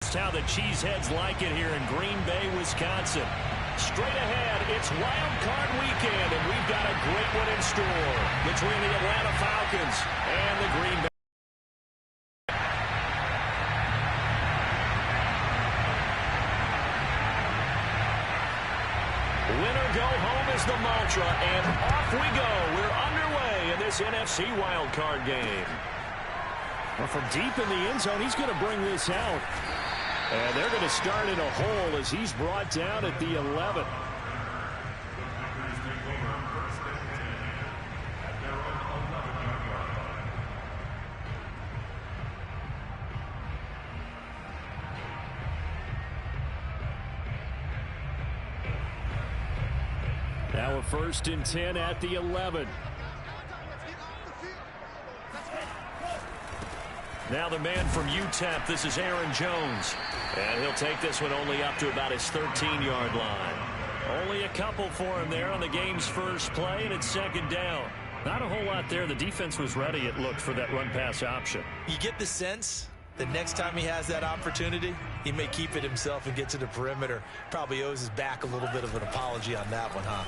just how the Cheeseheads like it here in Green Bay, Wisconsin. Straight ahead, it's Wild Card Weekend, and we've got a great one in store between the Atlanta Falcons and the Green Bay. Winner go home is the mantra, and off we go. We're underway in this NFC Wild Card game. Well, from deep in the end zone, he's going to bring this out. And they're going to start in a hole as he's brought down at the 11. Now a 1st and 10 at the 11. Now the man from UTEP, this is Aaron Jones. And he'll take this one only up to about his 13-yard line. Only a couple for him there on the game's first play, and it's 2nd down. Not a whole lot there. The defense was ready, it looked, for that run-pass option. You get the sense that next time he has that opportunity, he may keep it himself and get to the perimeter. Probably owes his back a little bit of an apology on that one, huh?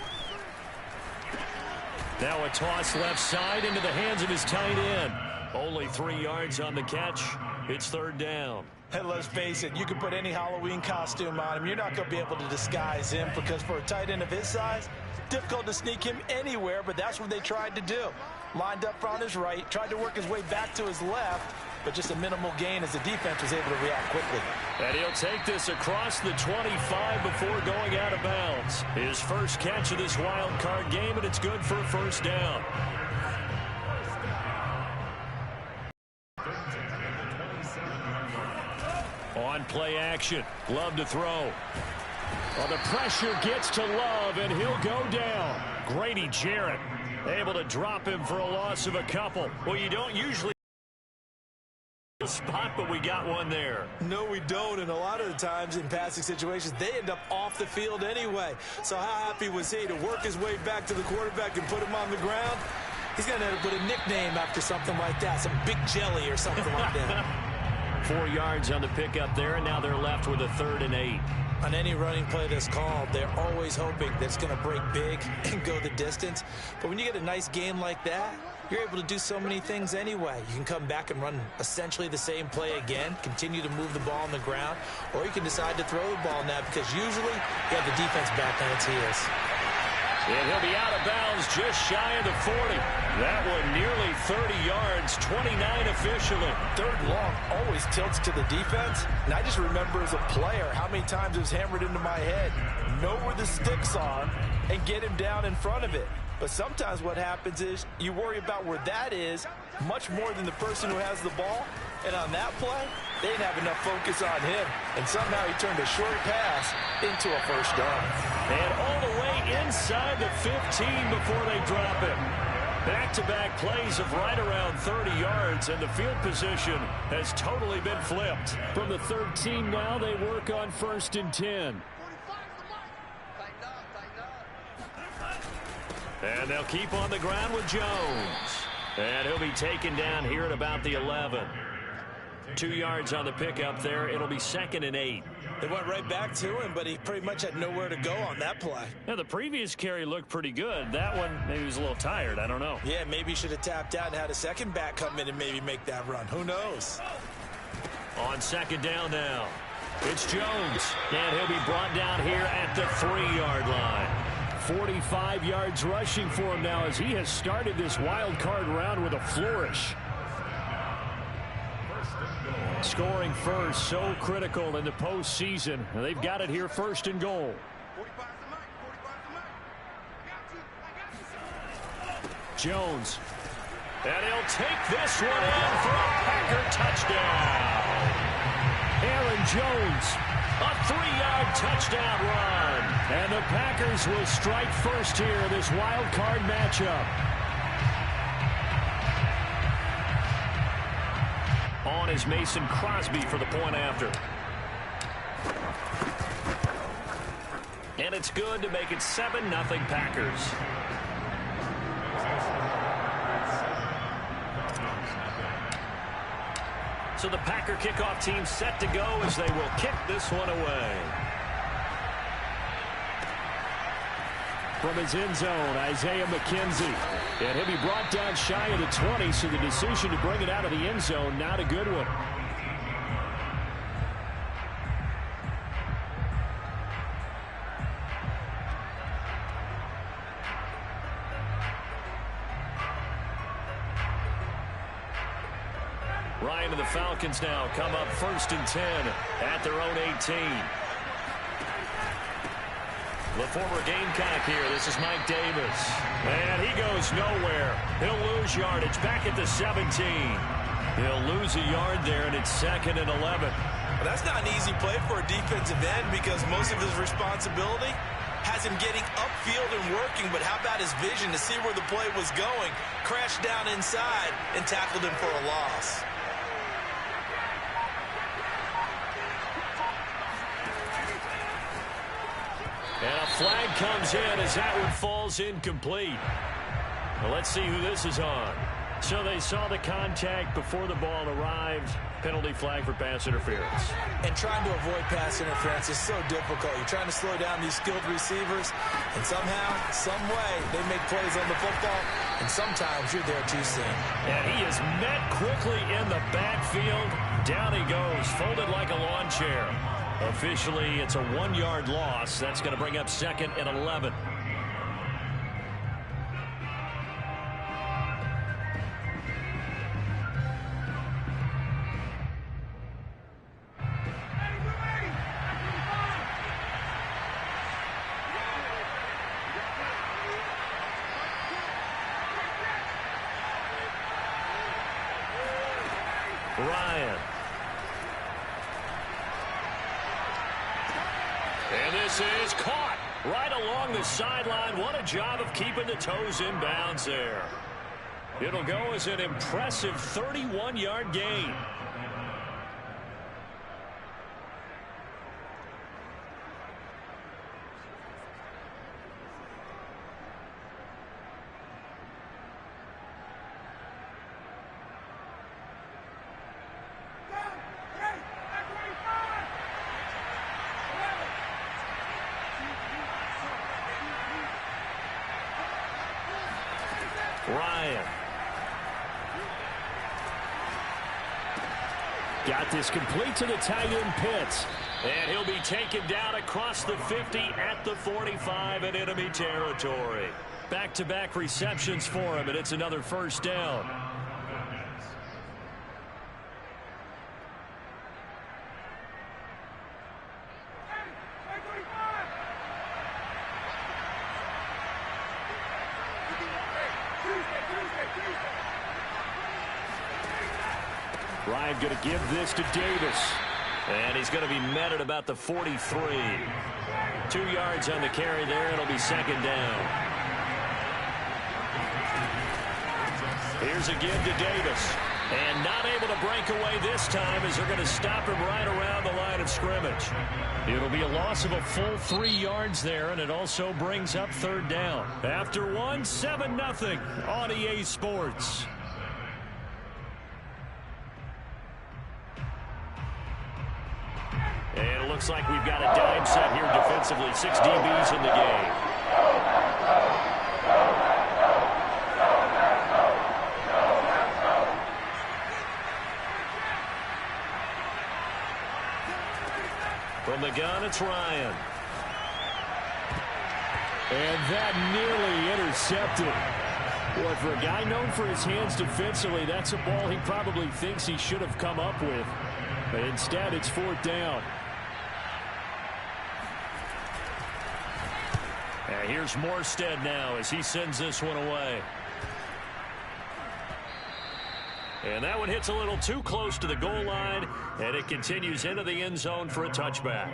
Now a toss left side into the hands of his tight end. Only 3 yards on the catch. It's 3rd down. And let's face it, you can put any Halloween costume on him. You're not going to be able to disguise him because for a tight end of his size, difficult to sneak him anywhere, but that's what they tried to do. Lined up on his right, tried to work his way back to his left, but just a minimal gain as the defense was able to react quickly. And he'll take this across the 25 before going out of bounds. His first catch of this wild card game, and it's good for a 1st down. On play action, Love to throw. Well, the pressure gets to Love, and he'll go down. Grady Jarrett able to drop him for a loss of a couple. Well, you don't usually spot, but we got one there. No, we don't, and a lot of the times in passing situations, they end up off the field anyway. So how happy was he to work his way back to the quarterback and put him on the ground? He's going to end up with a nickname after something like that, some Big Jelly or something like that. 4 yards on the pickup there, and now they're left with a 3rd and 8. On any running play that's called, they're always hoping that it's going to break big and go the distance. But when you get a nice game like that, you're able to do so many things anyway. You can come back and run essentially the same play again, continue to move the ball on the ground, or you can decide to throw the ball now because usually you have the defense back on its heels. And he'll be out of bounds just shy of the 40. That one nearly 30 yards, 29 officially. 3rd long always tilts to the defense. And I just remember as a player how many times it was hammered into my head. Know where the sticks are and get him down in front of it. But sometimes what happens is you worry about where that is much more than the person who has the ball. And on that play, they didn't have enough focus on him. And somehow he turned a short pass into a 1st down. And all the way inside the 15 before they drop it. Back-to-back plays of right around 30 yards, and the field position has totally been flipped. From the 13 now, they work on 1st and 10. And they'll keep on the ground with Jones. And he'll be taken down here at about the 11. 2 yards on the pickup there. It'll be 2nd and 8. They went right back to him, but he pretty much had nowhere to go on that play. Now, the previous carry looked pretty good. That one, maybe he was a little tired. I don't know. Yeah, maybe he should have tapped out and had a second back come in and maybe make that run. Who knows? On 2nd down now, it's Jones. And he'll be brought down here at the 3-yard line. 45 yards rushing for him now as he has started this wild card round with a flourish. Scoring first, so critical in the postseason. And they've got it here 1st and goal. Jones. And he'll take this one in for a Packer touchdown. Aaron Jones, a 3-yard touchdown run. And the Packers will strike first here in this wild card matchup. On is Mason Crosby for the point after. And it's good to make it 7-0 Packers. So the Packer kickoff team set to go as they will kick this one away. From his end zone, Isaiah McKenzie. And he'll be brought down shy of the 20, so the decision to bring it out of the end zone, not a good one. Ryan and the Falcons now come up 1st and 10 at their own 18. The former Gamecock here. This is Mike Davis. And he goes nowhere. He'll lose yardage back at the 17. He'll lose a yard there, and it's 2nd and 11. Well, that's not an easy play for a defensive end because most of his responsibility has him getting upfield and working, but how about his vision to see where the play was going, crashed down inside, and tackled him for a loss. And a flag comes in as that one falls incomplete. Well, let's see who this is on. So they saw the contact before the ball arrived. Penalty flag for pass interference. And trying to avoid pass interference is so difficult. You're trying to slow down these skilled receivers, and somehow, some way, they make plays on the football, and sometimes you're there too soon. And he is met quickly in the backfield. Down he goes, folded like a lawn chair. Officially, it's a 1-yard loss. That's going to bring up 2nd and 11. Ryan. And this is caught right along the sideline. What a job of keeping the toes in bounds there. It'll go as an impressive 31-yard gain. Ryan. Got this complete to the tight end Pitts. And he'll be taken down across the 50 at the 45 in enemy territory. Back-to-back receptions for him, and it's another 1st down. Ryan going to give this to Davis. And he's going to be met at about the 43. 2 yards on the carry there. It'll be 2nd down. Here's a give to Davis. And not able to break away this time as they're going to stop him right around the line of scrimmage. It'll be a loss of a full 3 yards there, and it also brings up 3rd down. After one, 7-0 on EA Sports. And it looks like we've got a dime set here defensively. 6 DBs in the game. From the gun, it's Ryan. And that nearly intercepted. Boy, for a guy known for his hands defensively, that's a ball he probably thinks he should have come up with. But instead, it's 4th down. And here's Morstead now as he sends this one away. And that one hits a little too close to the goal line, and it continues into the end zone for a touchback.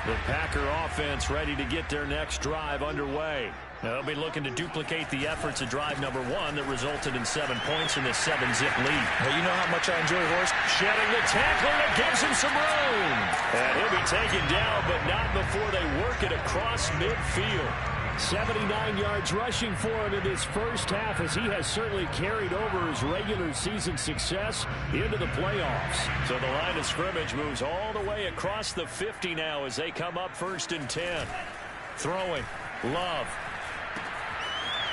The Packer offense ready to get their next drive underway. Now, they'll be looking to duplicate the efforts of drive number 1 that resulted in 7 points in this 7-zip lead. Well, you know how much I enjoy Horst shedding the tackler that gives him some room. And he'll be taken down, but not before they work it across midfield. 79 yards rushing for him in this first half, as he has certainly carried over his regular season success into the playoffs. So the line of scrimmage moves all the way across the 50 now as they come up 1st and 10. Throwing. Love.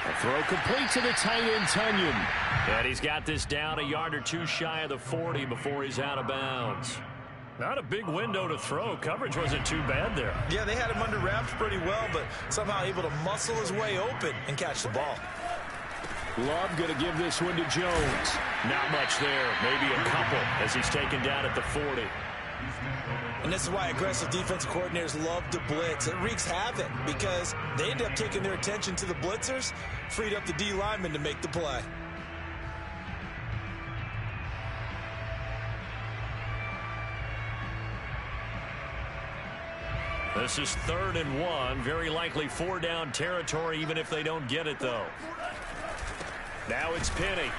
A throw complete to the tight end, Tunyon. And he's got this down a yard or 2 shy of the 40 before he's out of bounds. Not a big window to throw. Coverage wasn't too bad there. Yeah, they had him under wraps pretty well, but somehow able to muscle his way open and catch the ball. Love going to give this one to Jones. Not much there. Maybe a couple as he's taken down at the 40. And this is why aggressive defensive coordinators love to blitz. It wreaks havoc because they end up taking their attention to the blitzers, freed up the D lineman to make the play. This is 3rd and 1. Very likely 4-down territory, even if they don't get it, though. Now it's Penny.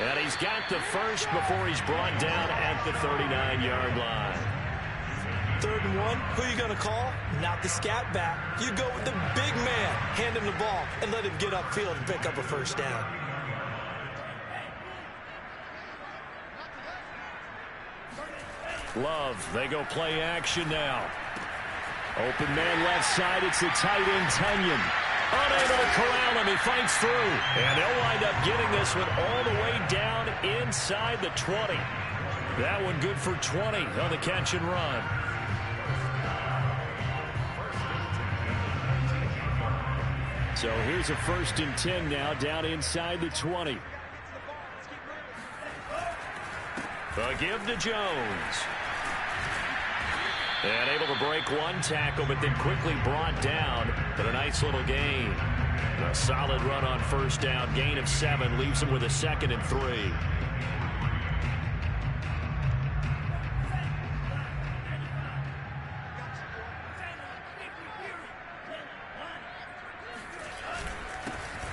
And he's got the first before he's brought down at the 39-yard line. 3rd and 1, who are you going to call? Not the scat back. You go with the big man. Hand him the ball and let him get upfield and pick up a 1st down. Love, they go play action now. Open man left side, it's the tight end, Tunyon. Unable to corral him, he fights through. And they'll wind up getting this one all the way down inside the 20. That one good for 20 on the catch and run. So here's a 1st and 10 now, down inside the 20. The give to Jones. And able to break 1 tackle, but then quickly brought down. But a nice little gain. A solid run on 1st down. Gain of 7 leaves him with a 2nd and 3.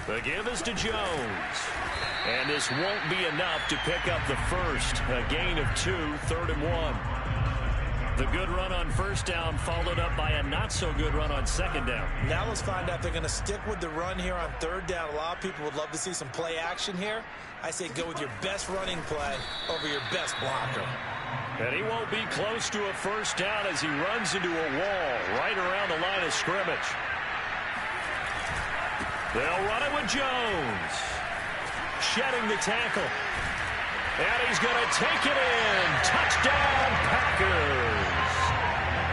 The give is to Jones. And this won't be enough to pick up the first. A gain of 2, 3rd and 1. The good run on 1st down followed up by a not-so-good run on 2nd down. Now let's find out if they're going to stick with the run here on 3rd down. A lot of people would love to see some play action here. I say go with your best running play over your best blocker. And he won't be close to a 1st down as he runs into a wall right around the line of scrimmage. They'll run it with Jones. Shedding the tackle. And he's going to take it in. Touchdown, Packers.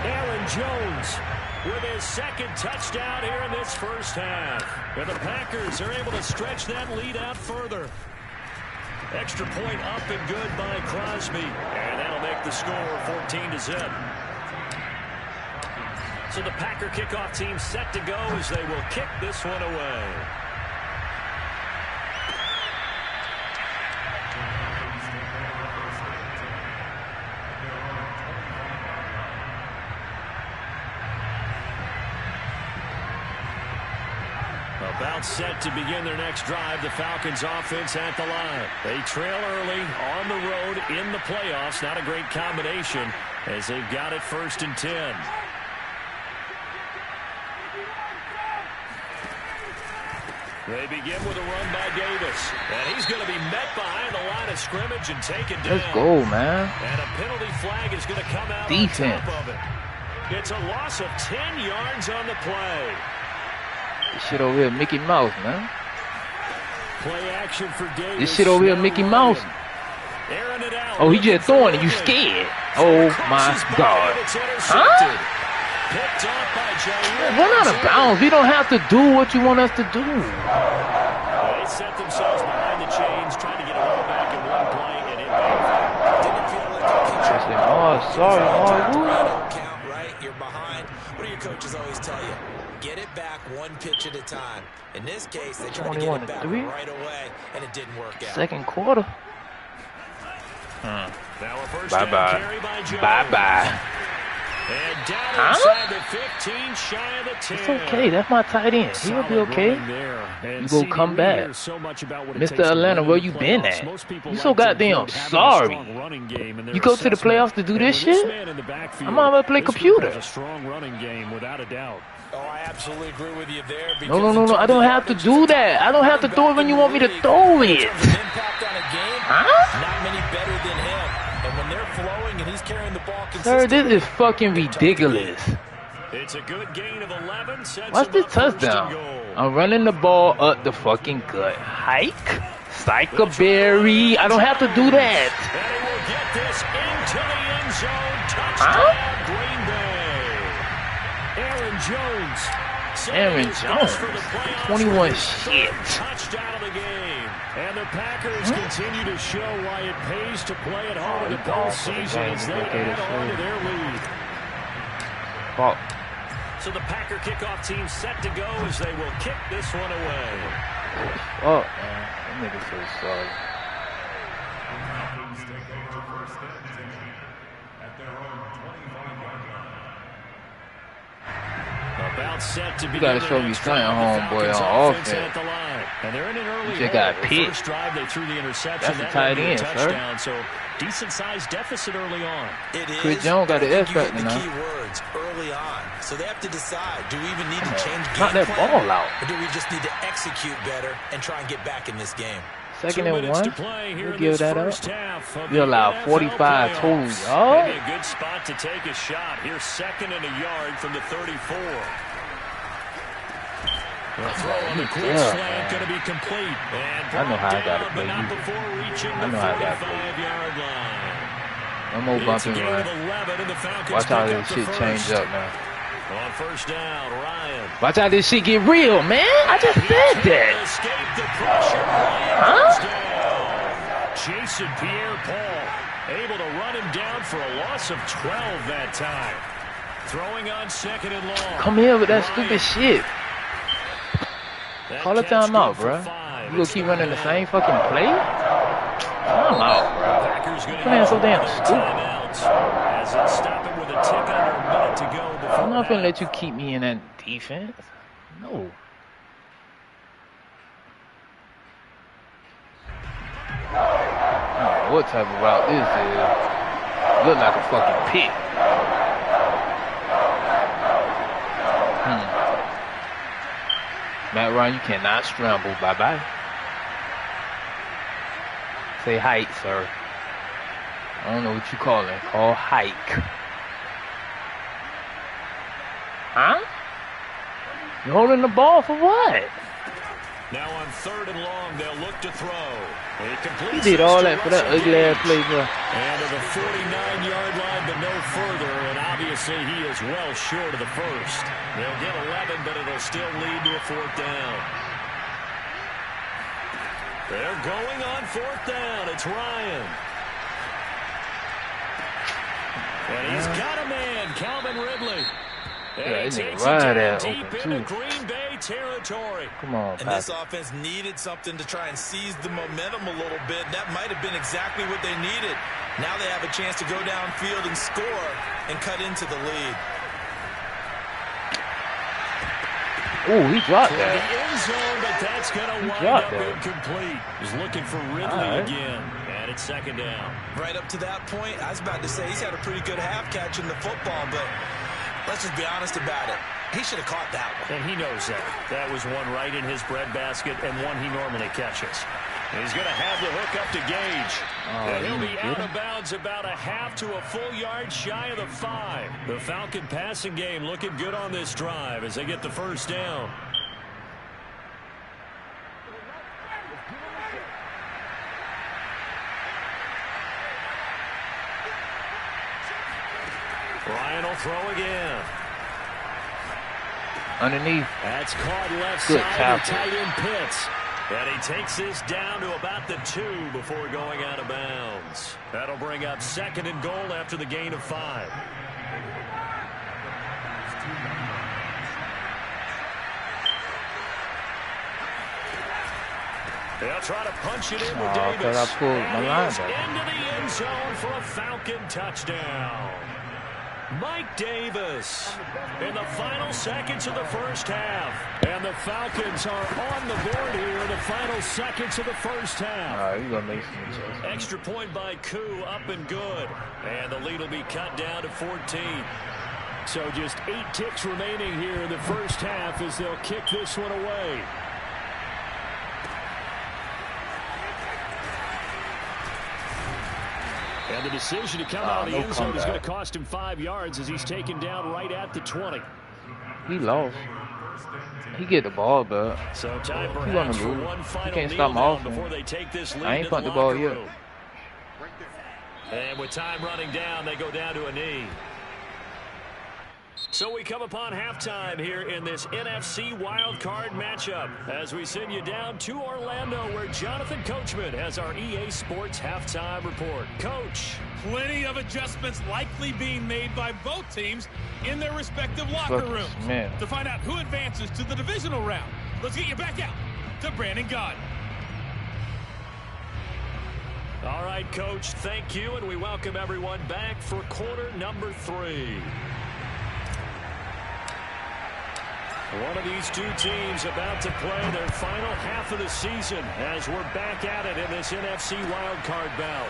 Aaron Jones with his 2nd touchdown here in this first half. And the Packers are able to stretch that lead out further. Extra point up and good by Crosby. And that'll make the score 14-0. So the Packer kickoff team set to go as they will kick this one away. About set to begin their next drive, the Falcons offense at the line. They trail early on the road in the playoffs. Not a great combination as they've got it 1st and 10. They begin with a run by Davis. And he's going to be met behind the line of scrimmage and taken down. Let's go, man. And a penalty flag is going to come out Defense. on top of it. It's a loss of 10 yards on the play. This shit over here, Mickey Mouse, man. Play action for Davis. This shit over here, Mickey Mouse. Oh, he just throwing it. You scared? Oh my God. Huh? Run out of bounds. We don't have to do what you want us to do. They set themselves behind the chains, trying to get a ball back in one play and impact. Didn't feel like oh, sorry. Count, right? You're behind. What do your coaches always tell you? Get it back 1 pitch at a time. In this case, they tried to get it back right away, and it didn't work out. 2nd quarter. Now a first Bye-bye. carry by Jones. Bye-bye. And down inside the 15, shy of the 10. It's okay. That's my tight end. He'll be okay. You go come back. Mr. Atlanta, where you been at? You so goddamn sorry. You go to the playoffs to do this shit? I'm gonna play computer. A strong running game, without a doubt. Oh, I absolutely agree with you there. No. I don't have to do that. I don't have to throw it when you want me to throw it. Huh? Not many better than him. And when they're flowing and he's carrying the ball Sir, this is fucking ridiculous. It's a good gain of 11. What's this touchdown? I'm running the ball up the fucking gut. Hike? Psychoberry. I don't have to do that. And he will get this into the end zone. Touchdown, Green Bay. Aaron Jones. 21 shit. Touchdown of the game. And the Packers continue to show why it pays to play at home in the postseason as they add on to their lead. So the Packer kickoff team set to go as they will kick this one away. Oh, man. That nigga's so sorry. About set to you gotta show me something, homeboy, on offense. And they're in an early you just got picked. First drive, they threw the interception. That's a tight end, sir. So decent-sized deficit early on. It is. Chris Jones got the F factor now. Key words early on. So they have to decide, do we even need to change game knock that plan, ball out. or do we just need to execute better and try and get back in this game? Second and 1. We'll give that up. You allow 45 total yards. Maybe a good spot to take a shot. Here's second and a yard from the 34. The throw on the quick slant going to be complete. And I know how I got to play not you. before reaching I know the how I got to play 45-yard line. No more bumping run. Watch how this shit change up now. On first down, Ryan. Watch how this shit get real, man. I just said that. Escape the pressure. Huh? Jason Pierre-Paul able to run him down for a loss of 12 that time. Throwing on second and long. Come here with that stupid shit. Call a timeout, bro. You gonna keep running the same fucking play? Timeout, bro. You're playing so damn stupid. I'm not gonna let you keep me in that defense. No. I don't know what type of route this is. Look like a fucking pick. Matt Ryan, you cannot scramble. Bye-bye. Say hike, sir. I don't know what you call it. Call hike. Huh? You holding the ball for what? Now on third and long, they'll look to throw. He did all that for that ugly ass play, bro. And to the 49-yard line, but no further. And obviously, he is well short of the first. They'll get 11, but it'll still lead to a fourth down. They're going on fourth down. It's Ryan. And he's got a man, Calvin Ridley. Yeah, he takes right at deep into Green Bay territory. Come on, and this offense needed something to try and seize the momentum a little bit. That might have been exactly what they needed. Now they have a chance to go downfield and score and cut into the lead. Oh, he dropped that. The end zone, but that's going to wind up incomplete. He's looking for Ridley again. And it's second down. Right up to that point, I was about to say he's had a pretty good half catching the football, but let's just be honest about it. He should have caught that one. And he knows that. That was one right in his breadbasket and one he normally catches. And he's going to have the hook up to Gage. And he'll be out of bounds about a half to a full yard shy of the 5. The Falcon passing game looking good on this drive as they get the first down. Ryan will throw again. Underneath. That's caught left Good side to tight end Pitts. And he takes this down to about the 2 before going out of bounds. That'll bring up second and goal after the gain of 5. They'll try to punch it in with Davis. I pulled my line back. Into the end zone for a Falcon touchdown. Mike Davis in the final seconds of the first half. And the Falcons are on the board here in the final seconds of the first half. All right, you're going to make some adjustments. Extra point by Koo, up and good. And the lead will be cut down to 14. So just 8 ticks remaining here in the first half as they'll kick this one away. And the decision to come out of the end zone is going to cost him 5 yards as he's taken down right at the 20. He lost. He get the ball, but so time he gonna lose. He can't stop my offense. I ain't punt the ball yet. And with time running down, they go down to a knee. So we come upon halftime here in this NFC wildcard matchup as we send you down to Orlando where Jonathan Coachman has our EA Sports halftime report. Coach. Plenty of adjustments likely being made by both teams in their respective locker rooms. To find out who advances to the divisional round, let's get you back out to Brandon Gaudin. All right, Coach, thank you, and we welcome everyone back for quarter number 3. One of these two teams about to play their final half of the season as we're back at it in this NFC wildcard bout.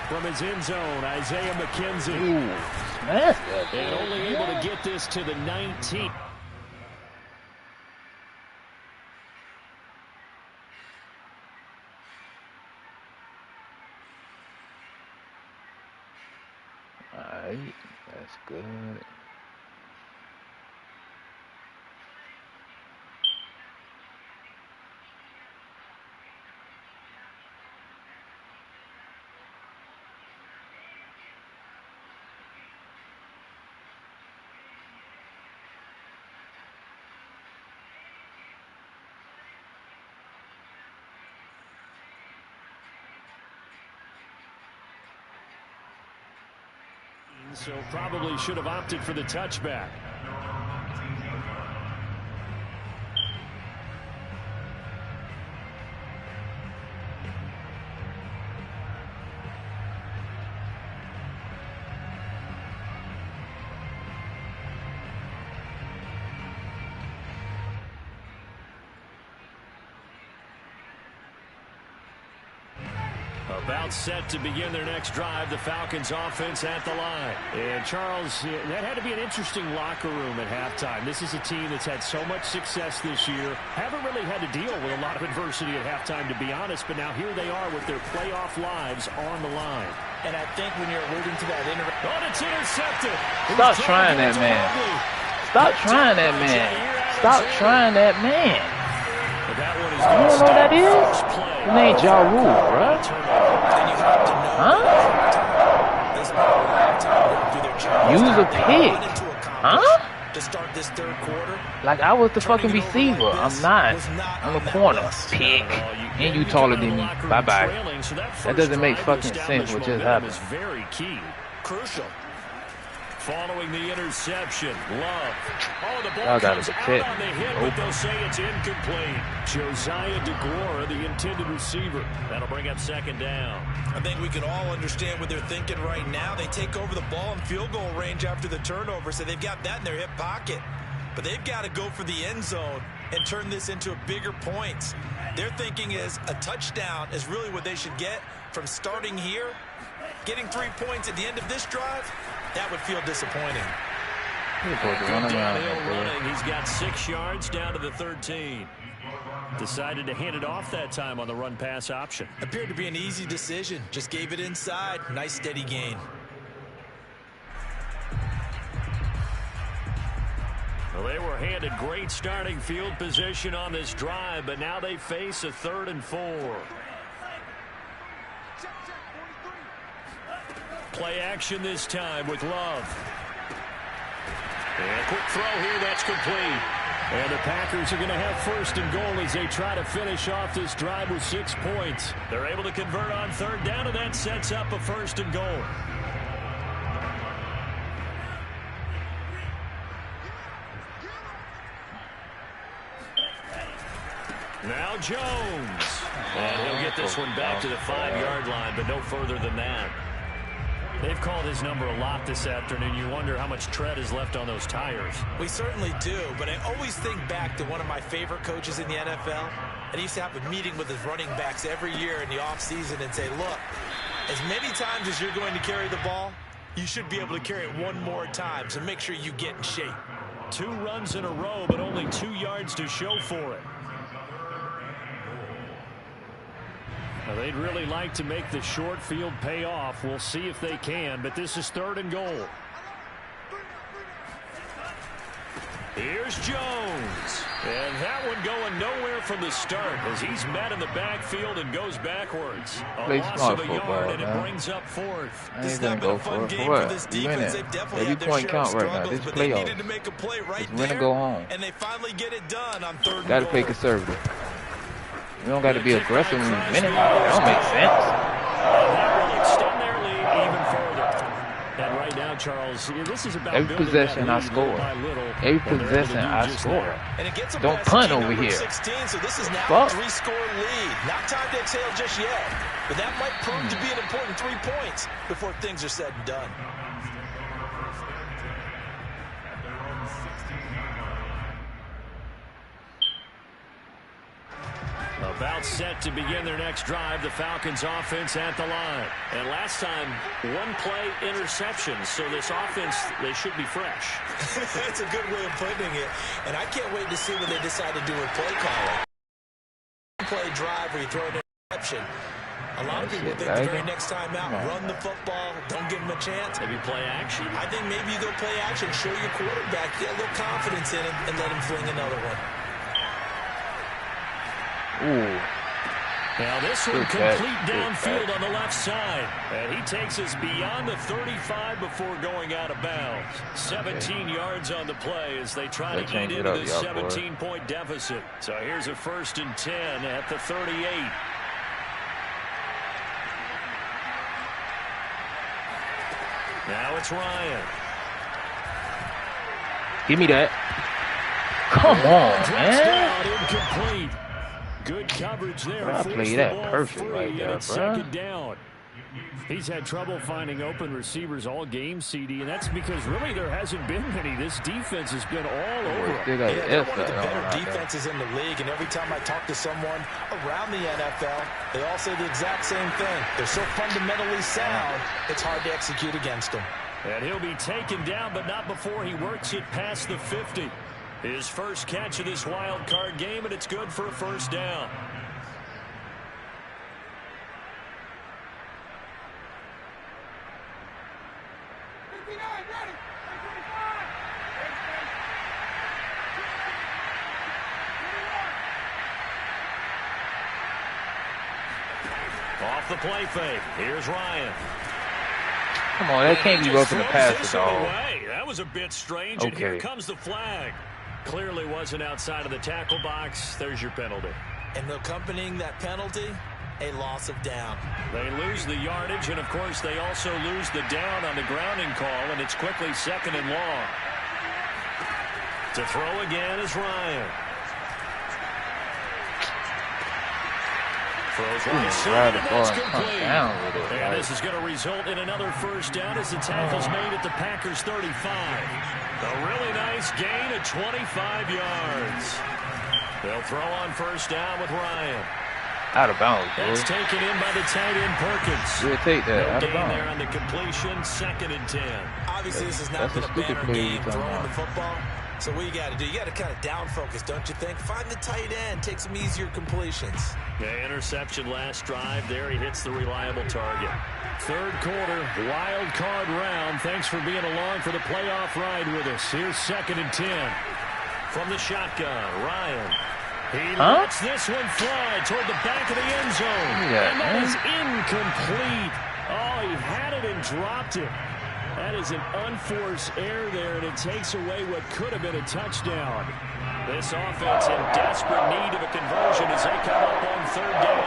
From his end zone, Isaiah McKenzie. Ooh, smash that. And only able to get this to the 19. All right, that's good. So probably should have opted for the touchback. About set to begin their next drive, the Falcons offense at the line. And Charles, that had to be an interesting locker room at halftime. This is a team that's had so much success this year. Haven't really had to deal with a lot of adversity at halftime, to be honest, but now here they are with their playoff lives on the line. And I think when you're alluding to that it's intercepted. Stop trying that man. Stop trying that man. Stop trying that man. That one is you don't know what that is? His name Ja Rule, bro. Huh? Use a pick. Huh? To start this third quarter. Like I was the fucking receiver. I'm not. I'm a corner. Pick. And you taller than me. Bye-bye. That doesn't make fucking sense what just happened. Very key. Crucial. Following the interception, Love. Oh, the ball comes out on the hit, but they'll say it's incomplete. Josiah DeGuara, the intended receiver. That'll bring up second down. I think we can all understand what they're thinking right now. They take over the ball in field goal range after the turnover, so they've got that in their hip pocket. But they've got to go for the end zone and turn this into a bigger points. Their thinking is a touchdown is really what they should get from starting here. Getting 3 points at the end of this drive, that would feel disappointing. Running. He's got 6 yards down to the 13. Decided to hand it off that time on the run-pass option. Appeared to be an easy decision. Just gave it inside. Nice steady gain. Well, they were handed great starting field position on this drive, but now they face a 3rd and 4. Play action this time with Love. And a quick throw here, that's complete. And the Packers are going to have 1st and goal as they try to finish off this drive with 6 points. They're able to convert on 3rd down, and that sets up a 1st and goal. Now Jones. And he'll get this one back to the 5-yard line, but no further than that. They've called his number a lot this afternoon. You wonder how much tread is left on those tires. We certainly do, but I always think back to one of my favorite coaches in the NFL. And he used to have a meeting with his running backs every year in the offseason and say, look, as many times as you're going to carry the ball, you should be able to carry it one more time, so make sure you get in shape. 2 runs in a row, but only 2 yards to show for it. Now, they'd really like to make the short field pay off. We'll see if they can, but this is 3rd and goal. Here's Jones. And that one going nowhere from the start as he's met in the backfield and goes backwards. A loss of a yard, and it brings up 4th. This is not been a fun game for this defense. Every point count right now. This is playoffs. It's win and go home. And they finally get it done on 3rd and goal. Got to play conservative. You don't got to be aggressive when you win it. That don't make sense. And that will extend their lead even further. And right now, Charles, this is about every possession I score. Every possession I score. Don't punt over here. 16, so this is now a 3-score lead. Not time to exhale just yet, but that might prove to be an important 3 points before things are said and done. About set to begin their next drive, the Falcons offense at the line. And last time, 1-play interception. So this offense, they should be fresh. That's a good way of putting it. And I can't wait to see what they decide to do with play calling. 1-play drive where you throw an interception. A lot of people think the very next time out, run the football, don't give them a chance. Maybe play action? I think maybe you go play action, show your quarterback, get a little confidence in him, and let him fling another one. Ooh. Now this one complete downfield on the left side. And he takes us beyond the 35 before going out of bounds. 17 yards on the play as they try to eat into this 17-point deficit. So here's a 1st and 10 at the 38. Now it's Ryan. Give me that. Come on, man. Incomplete. Good coverage there. I played that perfect right there, bro. 2nd down. He's had trouble finding open receivers all game, CD, and that's because really there hasn't been many. This defense has been all over. They're one of the better defenses in the league, and every time I talk to someone around the NFL, they all say the exact same thing. They're so fundamentally sound, it's hard to execute against them. And he'll be taken down, but not before he works it past the 50. His first catch of this wild card game, and it's good for a 1st down. Off the play fake. Here's Ryan. Come on, that can't be roughing the passer, dog. That was a bit strange, and here comes the flag. Clearly wasn't outside of the tackle box. There's your penalty. And accompanying that penalty, a loss of down. They lose the yardage, and of course they also lose the down on the grounding call, and it's quickly 2nd and long. To throw again is Ryan. Throws right side, and that's complete. And this is going to result in another 1st down as the tackle's made at the Packers' 35. A really nice gain of 25 yards. They'll throw on 1st down with Ryan. Out of bounds, bro. That's taken in by the tight end Perkins. We'll take that. No out of gain bounds. there on the completion. 2nd and 10. Obviously, this has not been a banner game throwing the football. So what you got to do, you got to kind of down focus, don't you think? Find the tight end, take some easier completions. Yeah, interception last drive. There he hits the reliable target. 3rd quarter, wild card round. Thanks for being along for the playoff ride with us. Here's 2nd and 10. From the shotgun, Ryan. He lets this one fly toward the back of the end zone. And that is incomplete. Oh, he had it and dropped it. That is an unforced error there, and it takes away what could have been a touchdown. This offense in desperate need of a conversion as they come up on 3rd down.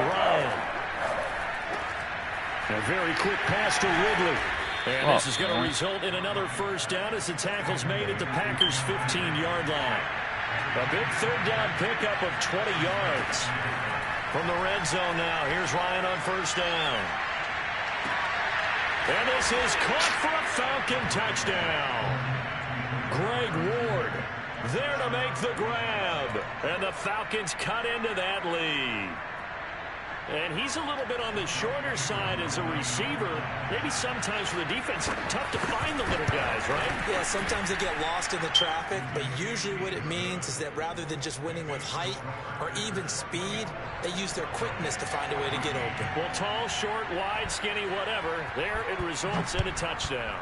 Ryan. A very quick pass to Ridley. And this is going to result in another 1st down as the tackle's made at the Packers' 15-yard line. A big 3rd down pickup of 20 yards. From the red zone now, here's Ryan on first down. And this is caught for a Falcon touchdown. Greg Ward there to make the grab. And the Falcons cut into that lead. And he's a little bit on the shorter side as a receiver. Maybe sometimes for the defense, tough to find the little guys, right? Yeah, sometimes they get lost in the traffic, but usually what it means is that rather than just winning with height or even speed, they use their quickness to find a way to get open. Well, tall, short, wide, skinny, whatever, there it results in a touchdown.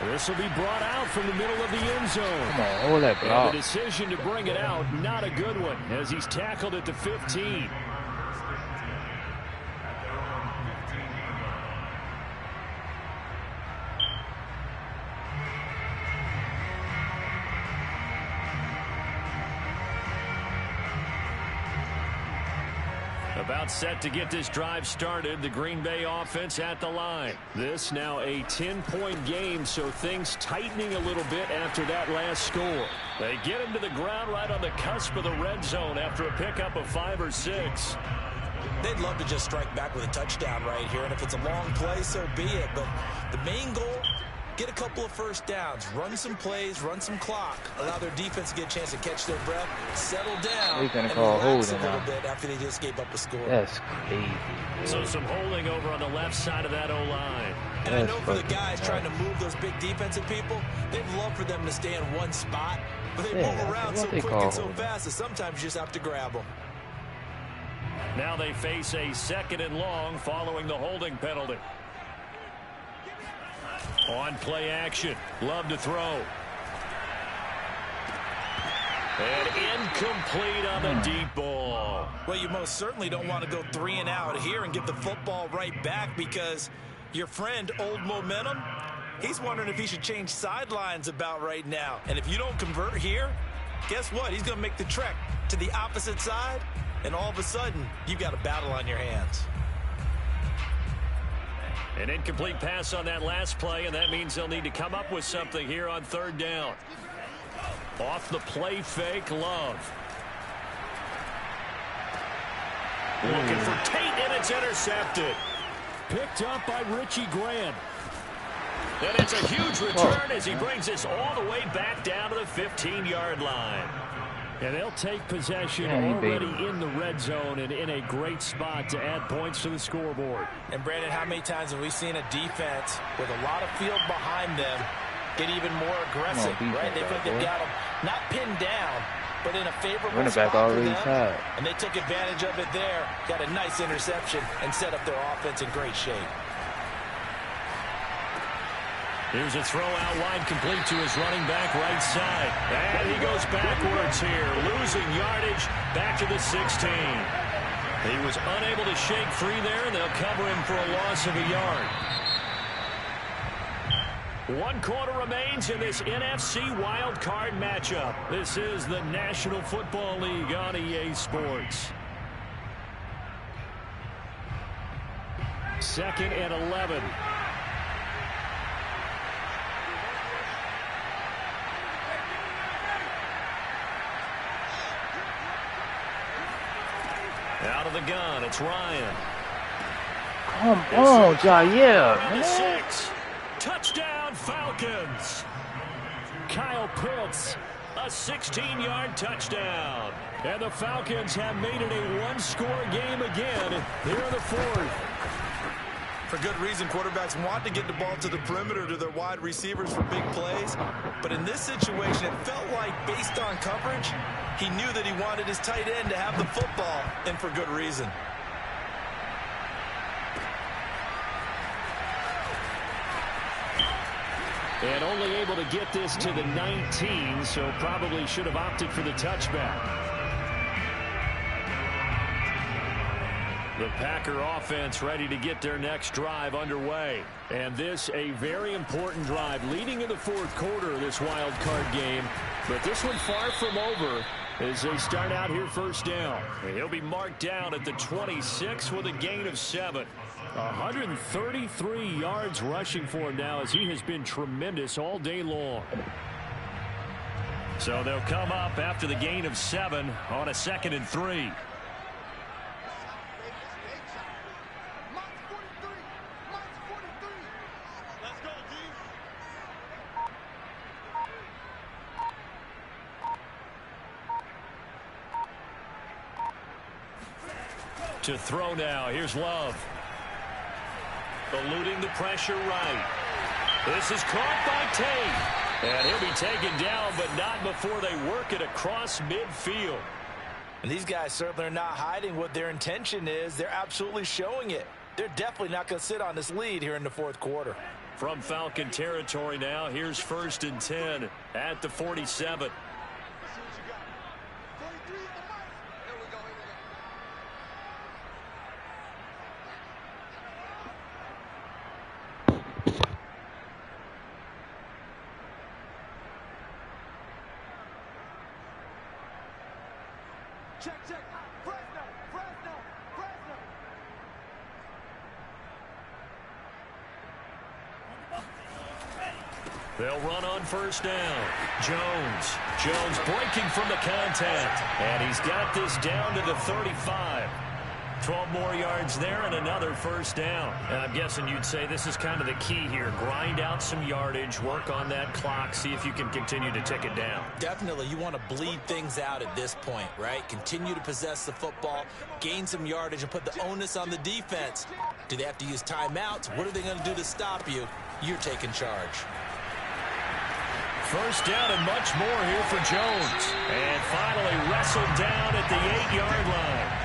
This will be brought out from the middle of the end zone. Come on, hold that block. And the decision to bring it out, not a good one, as he's tackled at the 15. About set to get this drive started. The Green Bay offense at the line. This now a 10-point game, so things tightening a little bit after that last score. They get him to the ground right on the cusp of the red zone after a pickup of 5 or 6. They'd love to just strike back with a touchdown right here, and if it's a long play, so be it. But the main goal, get a couple of first downs, run some plays, run some clock, allow their defense to get a chance to catch their breath, settle down, and call relax a little bit after they just gave up a score. That's crazy. So some holding over on the left side of that O-line. And I know for the guys trying to move those big defensive people, they'd love for them to stay in one spot, but they move around so quick and so fast that sometimes you just have to grab them. Now they face a 2nd and long following the holding penalty. On play action. Love to throw. And incomplete on the deep ball. Well, you most certainly don't want to go 3 and out here and give the football right back, because your friend, Old Momentum, he's wondering if he should change sidelines about right now. And if you don't convert here, guess what? He's going to make the trek to the opposite side, and all of a sudden, you've got a battle on your hands. An incomplete pass on that last play, and that means they'll need to come up with something here on 3rd down. Off the play fake, Love. Looking for Tate, and it's intercepted. Picked up by Richie Grant. And it's a huge return as he brings us all the way back down to the 15-yard line. And they'll take possession already in the red zone and in a great spot to add points to the scoreboard. And, Brandon, how many times have we seen a defense with a lot of field behind them get even more aggressive, right? They think they've got them not pinned down, but in a favorable spot for them. And they took advantage of it there, got a nice interception, and set up their offense in great shape. Here's a throw out wide, complete to his running back right side. And he goes backwards here, losing yardage back to the 16. He was unable to shake free there, and they'll cover him for a loss of a yard. 1 quarter remains in this NFC wild card matchup. This is the National Football League on EA Sports. 2nd and 11. Out of the gun, it's Ryan. Come on, Jair, man. 6. Touchdown, Falcons. Kyle Pitts, a 16-yard touchdown. And the Falcons have made it a 1-score game again here in the 4th. For good reason, quarterbacks want to get the ball to the perimeter to their wide receivers for big plays. But in this situation, it felt like, based on coverage, he knew that he wanted his tight end to have the football, and for good reason. And only able to get this to the 19, so probably should have opted for the touchback. The Packer offense ready to get their next drive underway. And this a very important drive leading in the 4th quarter of this wild card game. But this one far from over as they start out here first down. And he'll be marked down at the 26 with a gain of 7. 133 yards rushing for him now as he has been tremendous all day long. So they'll come up after the gain of 7 on a 2nd and 3. To throw now. Here's Love. Eluding the pressure right. This is caught by Tate. And he'll be taken down, but not before they work it across midfield. And these guys certainly are not hiding what their intention is. They're absolutely showing it. They're definitely not going to sit on this lead here in the 4th quarter. From Falcon territory now, here's 1st and 10 at the 47. Check. Fresno. They'll run on 1st down. Jones breaking from the contact. And he's got this down to the 35. 12 more yards there and another 1st down. And I'm guessing you'd say this is kind of the key here. Grind out some yardage, work on that clock, see if you can continue to tick it down. Definitely. You want to bleed things out at this point, right? Continue to possess the football, gain some yardage, and put the onus on the defense. Do they have to use timeouts? What are they going to do to stop you? You're taking charge. 1st down and much more here for Jones. And finally wrestled down at the 8-yard line.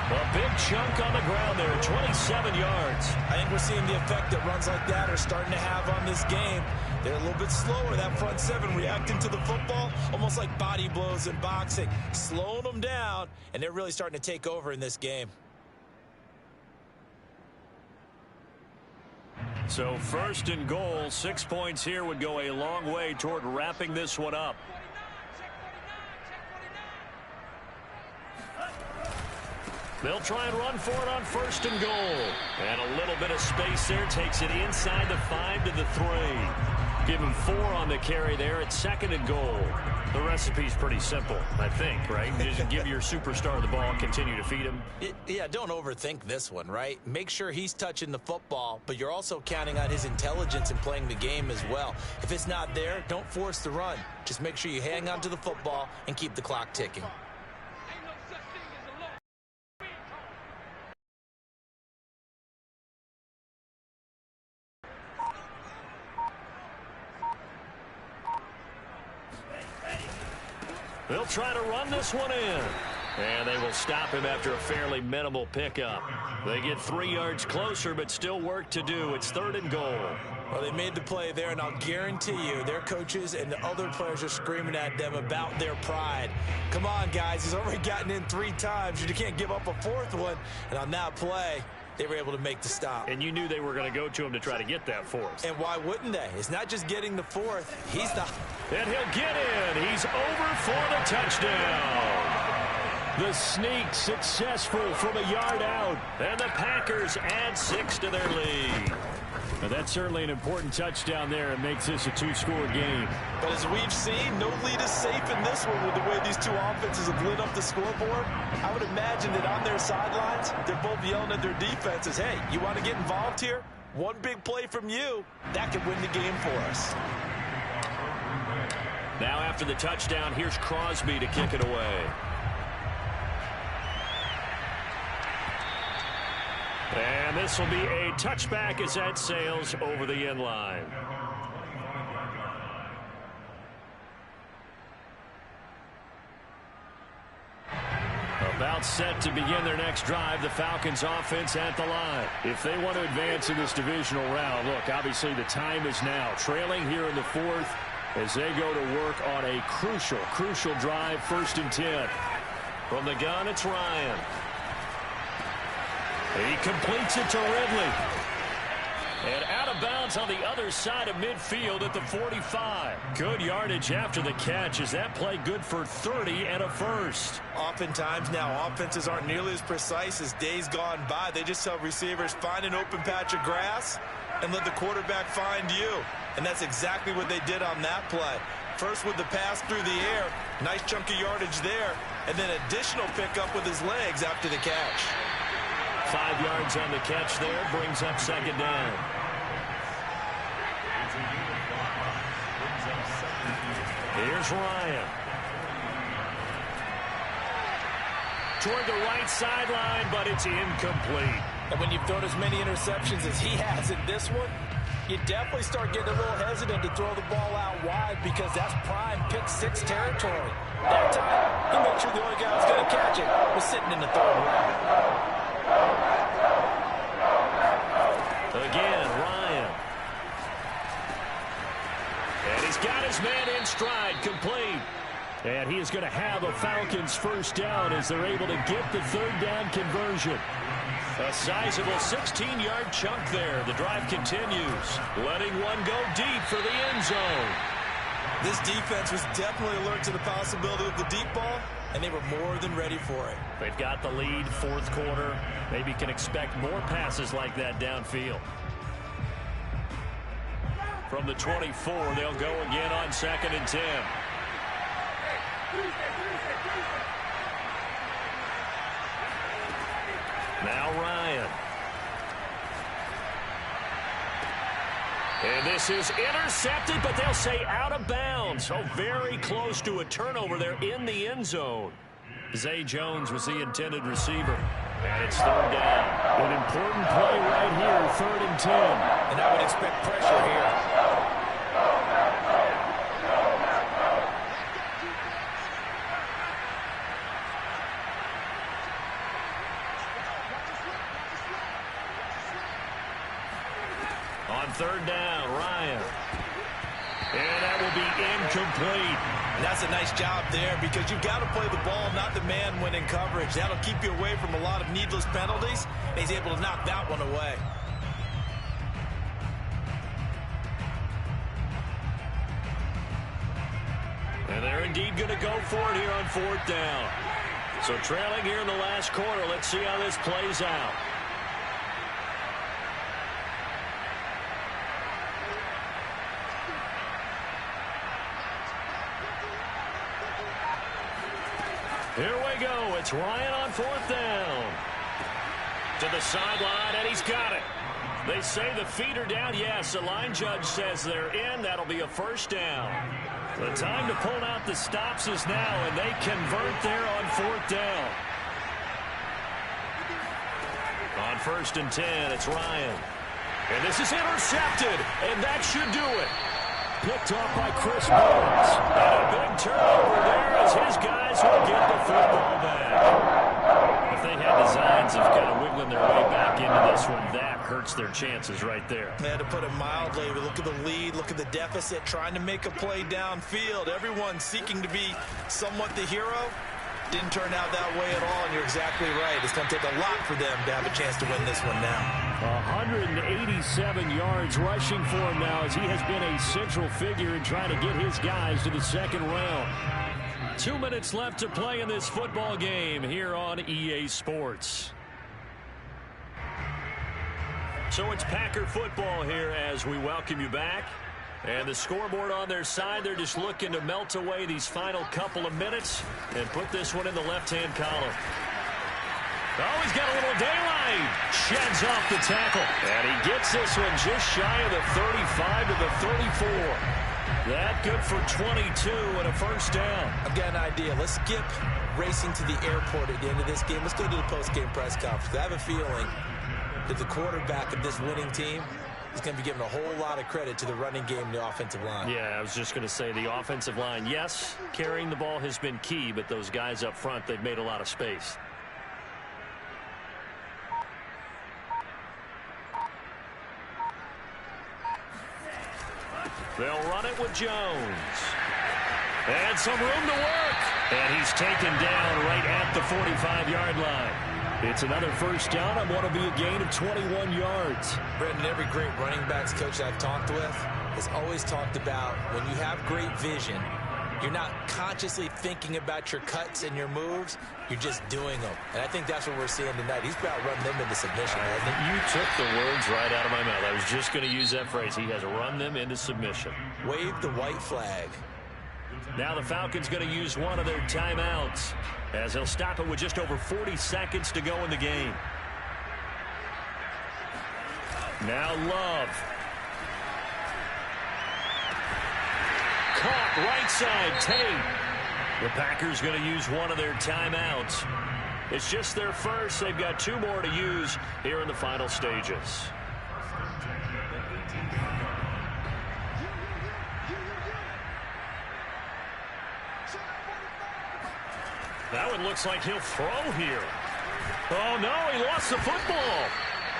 A big chunk on the ground there, 27 yards. I think we're seeing the effect that runs like that are starting to have on this game. They're a little bit slower, that front 7, reacting to the football, almost like body blows in boxing, slowing them down, and they're really starting to take over in this game. So 1st and goal, 6 points here would go a long way toward wrapping this one up. They'll try and run for it on 1st and goal. And a little bit of space there. Takes it inside the 5 to the 3. Give him 4 on the carry there at 2nd and goal. The recipe's pretty simple, I think, right? Just give your superstar the ball, continue to feed him. Yeah, don't overthink this one, right? Make sure he's touching the football, but you're also counting on his intelligence in playing the game as well. If it's not there, don't force the run. Just make sure you hang on to the football and keep the clock ticking. They'll try to run this one in. And they will stop him after a fairly minimal pickup. They get 3 yards closer, but still work to do. It's 3rd and goal. Well, they made the play there, and I'll guarantee you their coaches and the other players are screaming at them about their pride. Come on, guys. He's already gotten in 3 times. You can't give up a 4th one. And on that play, they were able to make the stop. And you knew they were going to go to him to try to get that 4th. And why wouldn't they? It's not just getting the 4th. He's the... And he'll get in. He's over for the touchdown. The sneak successful from a yard out. And the Packers add 6 to their lead. Now that's certainly an important touchdown there. It makes this a 2-score game. But as we've seen, no lead is safe in this one with the way these two offenses have lit up the scoreboard. I would imagine that on their sidelines, they're both yelling at their defenses, hey, you want to get involved here? One big play from you, that could win the game for us. Now after the touchdown, here's Crosby to kick it away. And this will be a touchback as that sails over the end line. About set to begin their next drive, the Falcons offense at the line. If they want to advance in this divisional round, look, obviously the time is now. Trailing here in the 4th as they go to work on a crucial drive, 1st and 10. From the gun, it's Ryan. He completes it to Ridley. And out of bounds on the other side of midfield at the 45. Good yardage after the catch. Is that play good for 30 and a 1st? Oftentimes now, offenses aren't nearly as precise as days gone by. They just tell receivers, find an open patch of grass and let the quarterback find you. And that's exactly what they did on that play. First with the pass through the air. Nice chunk of yardage there. And then additional pickup with his legs after the catch. 5 yards on the catch there. Brings up second down. Here's Ryan. Toward the right sideline, but it's incomplete. And when you've thrown as many interceptions as he has in this one, you definitely start getting a little hesitant to throw the ball out wide because that's prime pick 6 territory. That time, he made sure the only guy who was going to catch it was sitting in the 3rd round. Again, Ryan. And he's got his man in stride, complete. And he is going to have a Falcons first down as they're able to get the 3rd down conversion. A sizable 16-yard chunk there. The drive continues, letting one go deep for the end zone. This defense was definitely alert to the possibility of the deep ball, and they were more than ready for it. They've got the lead, 4th quarter. Maybe can expect more passes like that downfield. From the 24, they'll go again on 2nd and 10. Now Ryan. And this is intercepted, but they'll say out of bounds. Oh, very close to a turnover there in the end zone. Zay Jones was the intended receiver. And it's 3rd down. An important play right here, 3rd and 10. And I would expect pressure here. On 3rd down, Ryan. And that will be incomplete. And that's a nice job there because you've got to play the ball, not the man when in coverage. That'll keep you away from a lot of needless penalties. And he's able to knock that one away. And they're indeed going to go for it here on 4th down. So trailing here in the last quarter. Let's see how this plays out. Here we go. It's Ryan on 4th down. To the sideline, and he's got it. They say the feet are down. Yes, the line judge says they're in. That'll be a first down. The time to pull out the stops is now, and they convert there on 4th down. On 1st and 10, it's Ryan. And this is intercepted, and that should do it. Picked off by Chris Burns. And a big turnover there as his guys will get the football back. If they had designs of kind of wiggling their way back into this one, that hurts their chances right there. They had to put it mildly. Look at the lead, look at the deficit, trying to make a play downfield. Everyone seeking to be somewhat the hero. Didn't turn out that way at all, and you're exactly right. It's going to take a lot for them to have a chance to win this one now. 187 yards rushing for him now as he has been a central figure in trying to get his guys to the 2nd round. 2 minutes left to play in this football game here on EA Sports. So it's Packer football here as we welcome you back. And the scoreboard on their side, they're just looking to melt away these final couple of minutes and put this one in the left-hand column. Oh, he's got a little daylight. Sheds off the tackle. And he gets this one just shy of the 35 to the 34. That good for 22 and a first down. I've got an idea. Let's skip racing to the airport at the end of this game. Let's go to the post-game press conference. I have a feeling that the quarterback of this winning team is going to be given a whole lot of credit to the running game and the offensive line. Yeah, I was just going to say the offensive line, yes, carrying the ball has been key, but those guys up front, they've made a lot of space. They'll run it with Jones. And some room to work. And he's taken down right at the 45-yard line. It's another first down. I want to be a gain of 21 yards. Brendan, every great running backs coach I've talked with has always talked about when you have great vision, you're not consciously thinking about your cuts and your moves. You're just doing them. And I think that's what we're seeing tonight. He's about to run them into submission, hasn't he? You took the words right out of my mouth. I was just going to use that phrase. He has run them into submission. Wave the white flag. Now the Falcons going to use one of their timeouts as they'll stop it with just over 40 seconds to go in the game. Now Love. Caught right side, Tate. The Packers going to use one of their timeouts. It's just their first. They've got 2 more to use here in the final stages. That one looks like he'll throw here. Oh, no, he lost the football.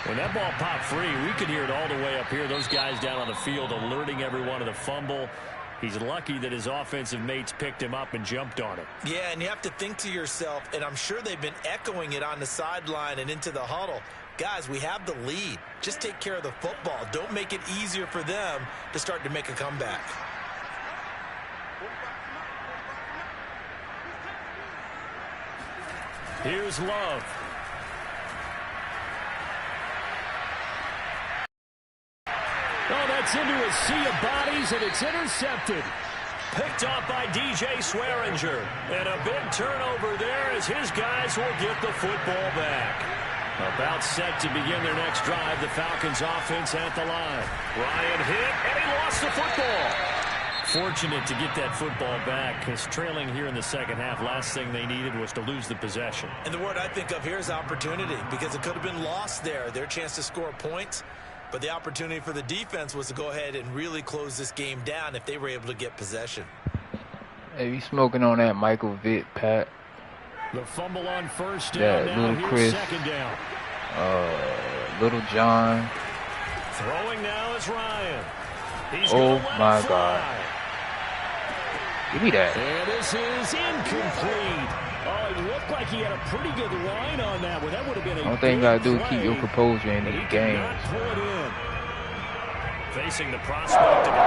When that ball popped free, we could hear it all the way up here. Those guys down on the field alerting everyone of the fumble. He's lucky that his offensive mates picked him up and jumped on it. Yeah, and you have to think to yourself, and I'm sure they've been echoing it on the sideline and into the huddle. Guys, we have the lead. Just take care of the football. Don't make it easier for them to start to make a comeback. Here's Love. Oh, that's into a sea of bodies, and it's intercepted. Picked off by DJ Swearinger. And a big turnover there as his guys will get the football back. About set to begin their next drive, the Falcons offense at the line. Ryan hit, and he lost the football. Fortunate to get that football back, because trailing here in the second half, last thing they needed was to lose the possession. And the word I think of here is opportunity, because it could have been lost there. Their chance to score points. But the opportunity for the defense was to go ahead and really close this game down if they were able to get possession. Hey, you smoking on that Michael Vick, Pat? The fumble on first down. Yeah, now Little Chris. Second down. Little John. Throwing now is Ryan. He's oh my God. Give me that. And this is incomplete. Oh, it looked like he had a pretty good line on that one. That would have been a only thing you gotta do is keep your composure in these games. Facing the prospect of a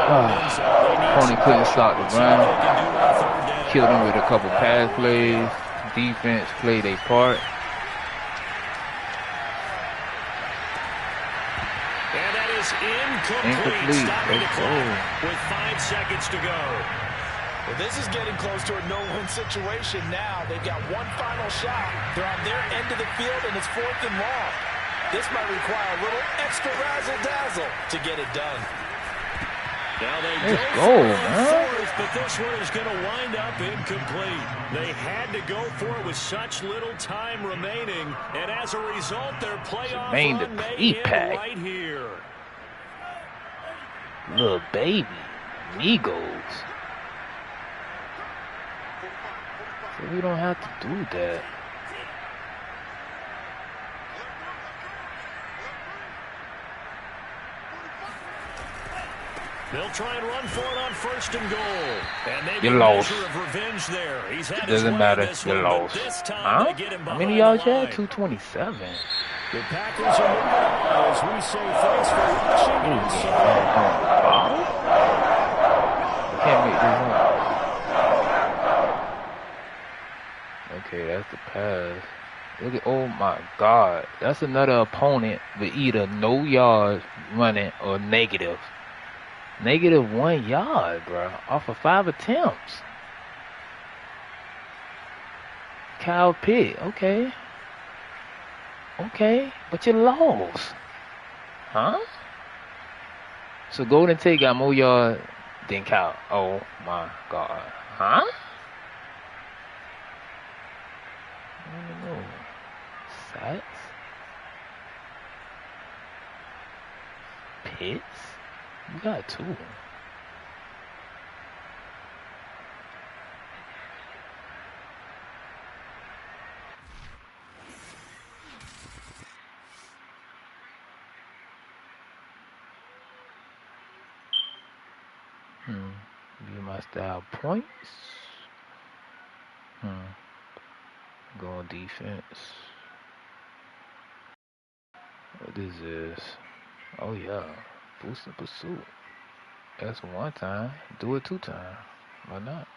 punt from the opponent couldn't stop the run. Killed him with a couple pass plays. Defense played their part. And that is incomplete. Stopping the clock with 5 seconds to go. Well, this is getting close to a no-win situation now. They've got one final shot. They're on their end of the field, and it's 4th and long. This might require a little extra razzle-dazzle to get it done. Now they go fourth, but this one is going to wind up incomplete. They had to go for it with such little time remaining, and as a result, their playoff run may end right here. Little baby, Migos. So we don't have to do that. They'll try and run for it on 1st and goal. And maybe you lost. Of revenge there. He's had doesn't matter. You lost. Huh? How many yards you had? 227. The Packers are moving on as we say thanks for watching. Can't make this up. Okay, that's the pass. Look at, oh my God. That's another opponent with either no yards running or negative. Negative 1 yard, bro, off of 5 attempts. Kyle Pitt, okay. Okay, but you lost. Huh? So Golden Tate got more yards than Kyle. Oh my God. Huh? I don't know. Sacks? Pitts? You got 2. View my style points. Go on defense. What is this? Oh yeah. Boost and pursuit. That's 1 time. Do it 2 times. Why not?